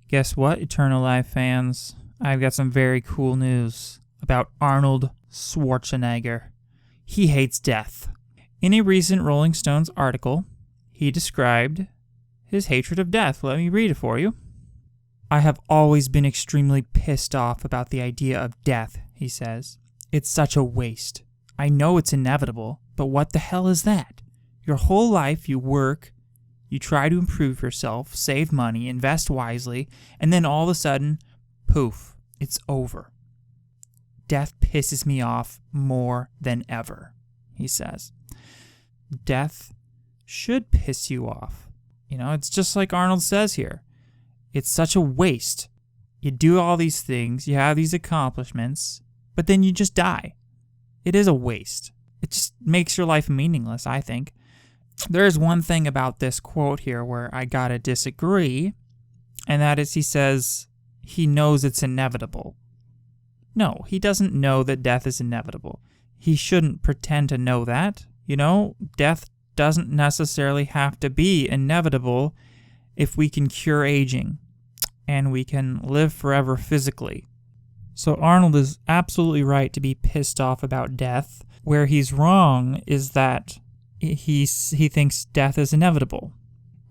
Guess what, Eternal Life fans? I've got some very cool news about Arnold Schwarzenegger. He hates death. In a recent Rolling Stones article, he described his hatred of death. Let me read it for you. I have always been extremely pissed off about the idea of death, he says. It's such a waste. I know it's inevitable, but what the hell is that? Your whole life you work, you try to improve yourself, save money, invest wisely, and then all of a sudden, poof, it's over. Death pisses me off more than ever, he says. Death should piss you off. You know, it's just like Arnold says here. It's such a waste. You do all these things, you have these accomplishments, but then you just die. It is a waste. It just makes your life meaningless, I think. There is one thing about this quote here where I gotta disagree, and that is he says he knows it's inevitable. No, he doesn't know that death is inevitable. He shouldn't pretend to know that. You know, death doesn't necessarily have to be inevitable if we can cure aging and we can live forever physically. So Arnold is absolutely right to be pissed off about death. Where he's wrong is that he thinks death is inevitable.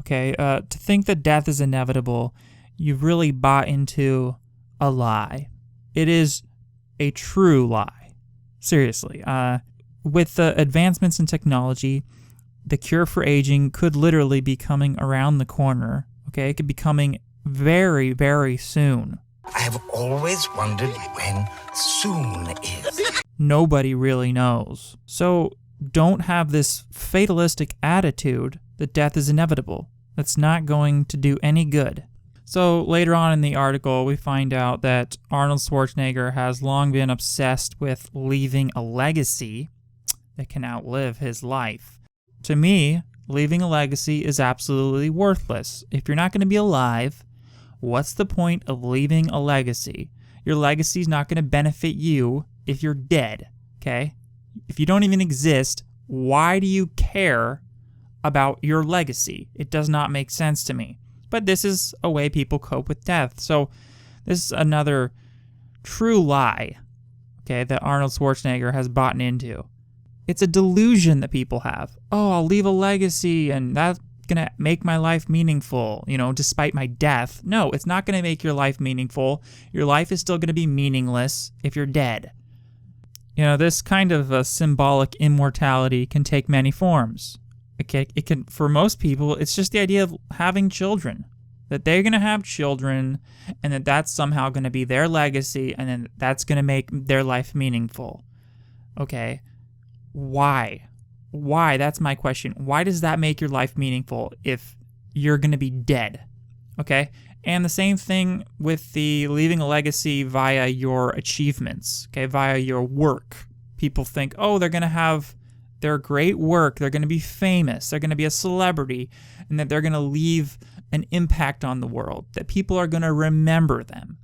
Okay, to think that death is inevitable, you've really bought into a lie. It is a true lie. Seriously. With the advancements in technology, the cure for aging could literally be coming around the corner. Okay, it could be coming very, very soon. I have always wondered when soon is. Nobody really knows. So don't have this fatalistic attitude that death is inevitable. That's not going to do any good. So later on in the article, we find out that Arnold Schwarzenegger has long been obsessed with leaving a legacy that can outlive his life. To me, leaving a legacy is absolutely worthless. If you're not going to be alive, what's the point of leaving a legacy? Your legacy is not going to benefit you if you're dead, okay? If you don't even exist, why do you care about your legacy? It does not make sense to me. But this is a way people cope with death. So this is another true lie, okay, that Arnold Schwarzenegger has bought into. It's a delusion that people have. Oh, I'll leave a legacy and that's going to make my life meaningful, you know, despite my death. No, it's not going to make your life meaningful. Your life is still going to be meaningless if you're dead. You know, this kind of a symbolic immortality can take many forms. It can, for most people, it's just the idea of having children. That they're going to have children and that that's somehow going to be their legacy and then that's going to make their life meaningful. Okay, why? Why? That's my question. Why does that make your life meaningful if you're going to be dead? Okay? And the same thing with the leaving a legacy via your achievements, okay, via your work. People think, oh, they're going to have their great work, they're going to be famous, they're going to be a celebrity, and that they're going to leave an impact on the world, that people are going to remember them.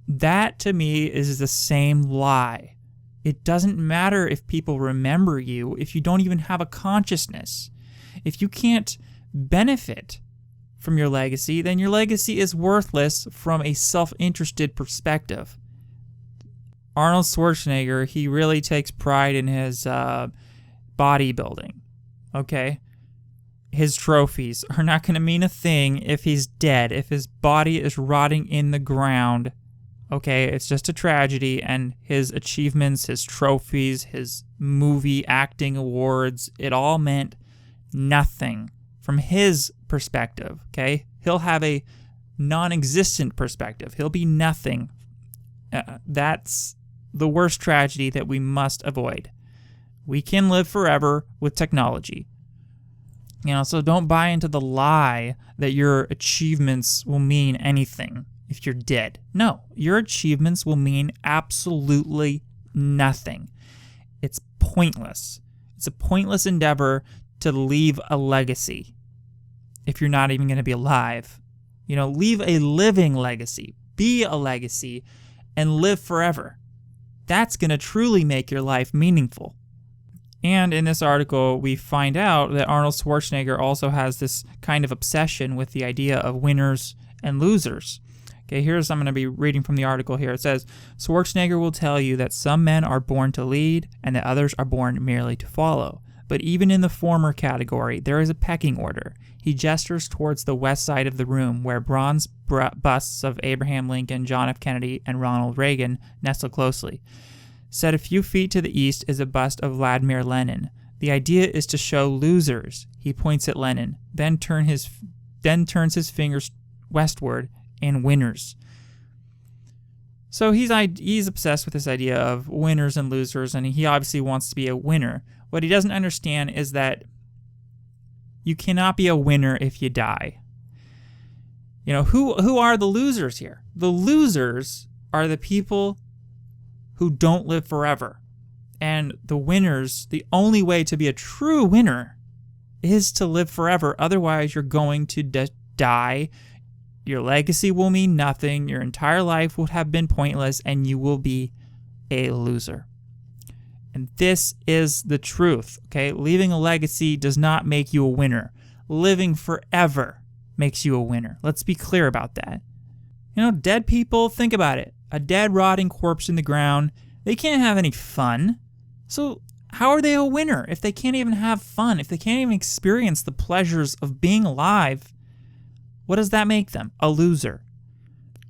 That, to me, is the same lie. It doesn't matter if people remember you if you don't even have a consciousness. If you can't benefit from your legacy, then your legacy is worthless from a self-interested perspective. Arnold Schwarzenegger, he really takes pride in his bodybuilding, okay? His trophies are not going to mean a thing if he's dead, if his body is rotting in the ground. Okay, it's just a tragedy, and his achievements, his trophies, his movie acting awards, it all meant nothing from his perspective, okay? He'll have a non-existent perspective. He'll be nothing. That's the worst tragedy that we must avoid. We can live forever with technology. You know, so don't buy into the lie that your achievements will mean anything if you're dead. No, your achievements will mean absolutely nothing. It's pointless. It's a pointless endeavor to leave a legacy if you're not even going to be alive. You know, leave a living legacy. Be a legacy and live forever. That's going to truly make your life meaningful. And in this article, we find out that Arnold Schwarzenegger also has this kind of obsession with the idea of winners and losers. Okay, I'm going to be reading from the article here. It says, Schwarzenegger will tell you that some men are born to lead and that others are born merely to follow. But even in the former category, there is a pecking order. He gestures towards the west side of the room where bronze busts of Abraham Lincoln, John F. Kennedy, and Ronald Reagan nestle closely. Set a few feet to the east is a bust of Vladimir Lenin. The idea is to show losers. He points at Lenin, then turns his fingers westward, and winners. So he's obsessed with this idea of winners and losers, and he obviously wants to be a winner. What he doesn't understand is that you cannot be a winner if you die. Who are the losers here? The losers are the people who don't live forever. And the winners, the only way to be a true winner is to live forever. Otherwise, you're going to die. Your legacy will mean nothing. Your entire life would have been pointless, and you will be a loser. And this is the truth, okay? Leaving a legacy does not make you a winner. Living forever makes you a winner. Let's be clear about that. Dead people, think about it. A dead, rotting corpse in the ground, they can't have any fun. So how are they a winner if they can't even have fun, if they can't even experience the pleasures of being alive? What does that make them? A loser.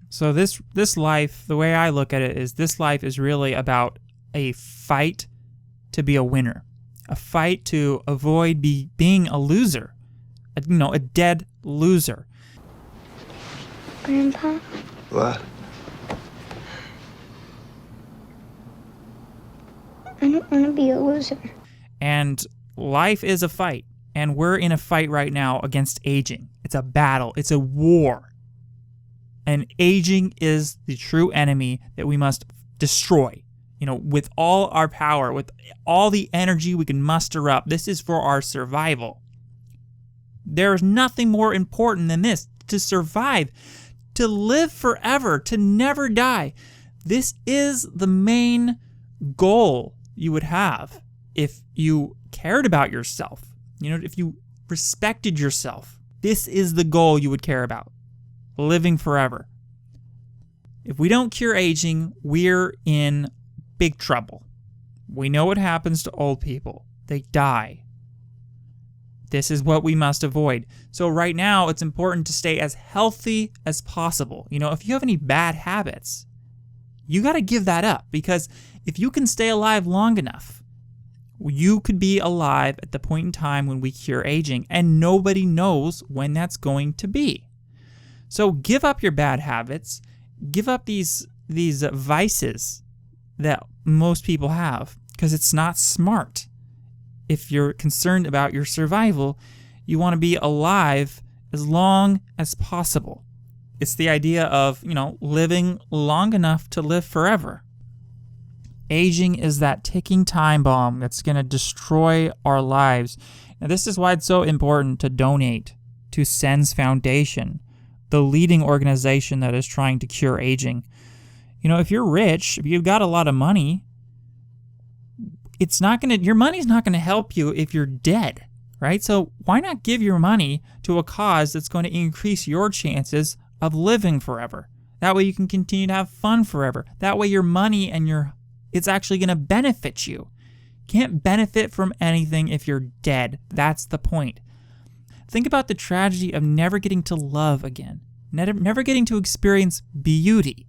So this life, the way I look at it is this life is really about a fight to be a winner. A fight to avoid being a loser. A dead loser. Grandpa? What? I don't want to be a loser. And life is a fight. And we're in a fight right now against aging. It's a battle. It's a war. And aging is the true enemy that we must destroy. With all our power, with all the energy we can muster up. This is for our survival. There's nothing more important than this. To survive. To live forever. To never die. This is the main goal you would have if you cared about yourself. If you respected yourself, this is the goal you would care about. Living forever. If we don't cure aging, we're in big trouble. We know what happens to old people. They die. This is what we must avoid. So right now, it's important to stay as healthy as possible. If you have any bad habits, you got to give that up, because if you can stay alive long enough, you could be alive at the point in time when we cure aging, and nobody knows when that's going to be. So give up your bad habits, give up these vices that most people have, because it's not smart. If you're concerned about your survival, you want to be alive as long as possible. It's the idea of, living long enough to live forever. Aging is that ticking time bomb that's going to destroy our lives. And this is why it's so important to donate to SENS Foundation, the leading organization that is trying to cure aging. If you're rich, if you've got a lot of money, your money's not going to help you if you're dead, right? So why not give your money to a cause that's going to increase your chances of living forever? That way you can continue to have fun forever. That way your money and it's actually going to benefit you. You can't benefit from anything if you're dead. That's the point. Think about the tragedy of never getting to love again, never getting to experience beauty.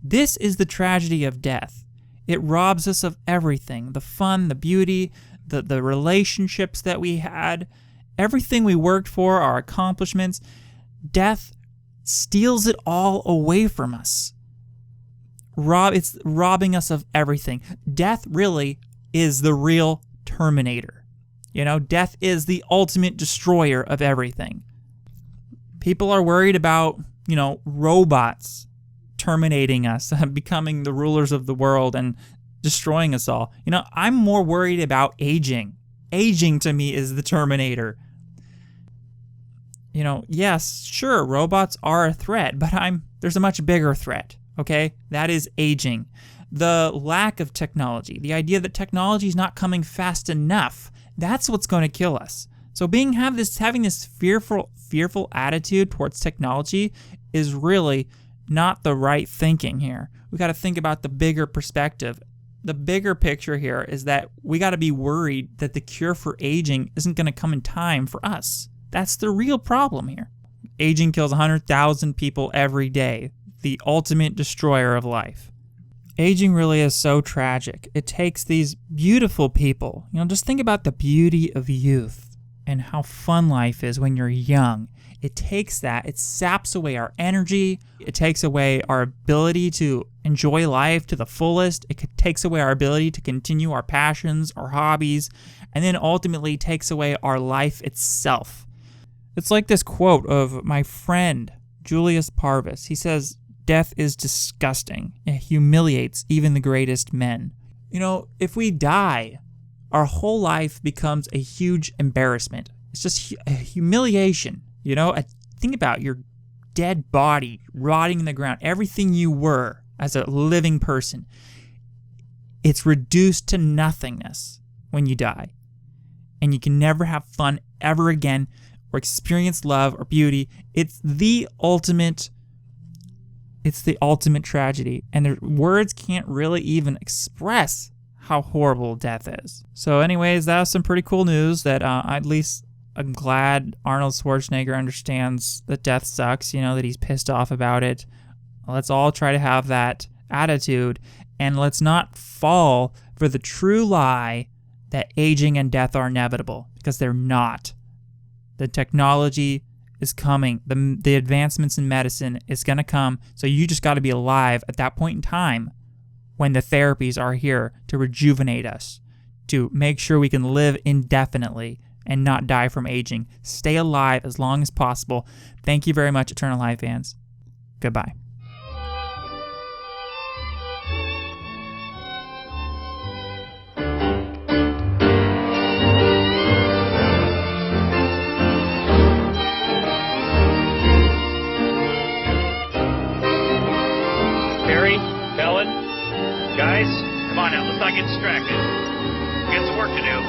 This is the tragedy of death. It robs us of everything, the fun, the beauty, the relationships that we had, everything we worked for, our accomplishments. Death steals it all away from us. It's robbing us of everything. Death really is the real Terminator. Death is the ultimate destroyer of everything. People are worried about, robots terminating us, becoming the rulers of the world and destroying us all. I'm more worried about aging. Aging to me is the Terminator. Yes, sure, robots are a threat, but there's a much bigger threat. Okay, that is aging. The lack of technology, the idea that technology is not coming fast enough, that's what's going to kill us. So having this fearful attitude towards technology is really not the right thinking here. We got to think about the bigger perspective. The bigger picture here is that we got to be worried that the cure for aging isn't going to come in time for us. That's the real problem here. Aging kills 100,000 people every day, the ultimate destroyer of life. Aging really is so tragic. It takes these beautiful people. Just think about the beauty of youth and how fun life is when you're young. It takes that. It saps away our energy. It takes away our ability to enjoy life to the fullest. It takes away our ability to continue our passions, our hobbies, and then ultimately takes away our life itself. It's like this quote of my friend, Julius Parvis. He says, "Death is disgusting. It humiliates even the greatest men." If we die, our whole life becomes a huge embarrassment. It's just a humiliation. Think about your dead body rotting in the ground, everything you were as a living person. It's reduced to nothingness when you die. And you can never have fun ever again or experience love or beauty. It's the ultimate tragedy. And the words can't really even express how horrible death is. So anyways, that was some pretty cool news that at least I'm glad Arnold Schwarzenegger understands that death sucks, that he's pissed off about it. Let's all try to have that attitude, and let's not fall for the true lie that aging and death are inevitable, because they're not. The technology is coming. The advancements in medicine is going to come, so you just got to be alive at that point in time when the therapies are here to rejuvenate us, to make sure we can live indefinitely and not die from aging. Stay alive as long as possible. Thank you very much, Eternal Life fans. Goodbye. Barry, Helen, guys, come on now, let's not get distracted. We got some work to do.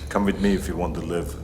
Come with me if you want to live.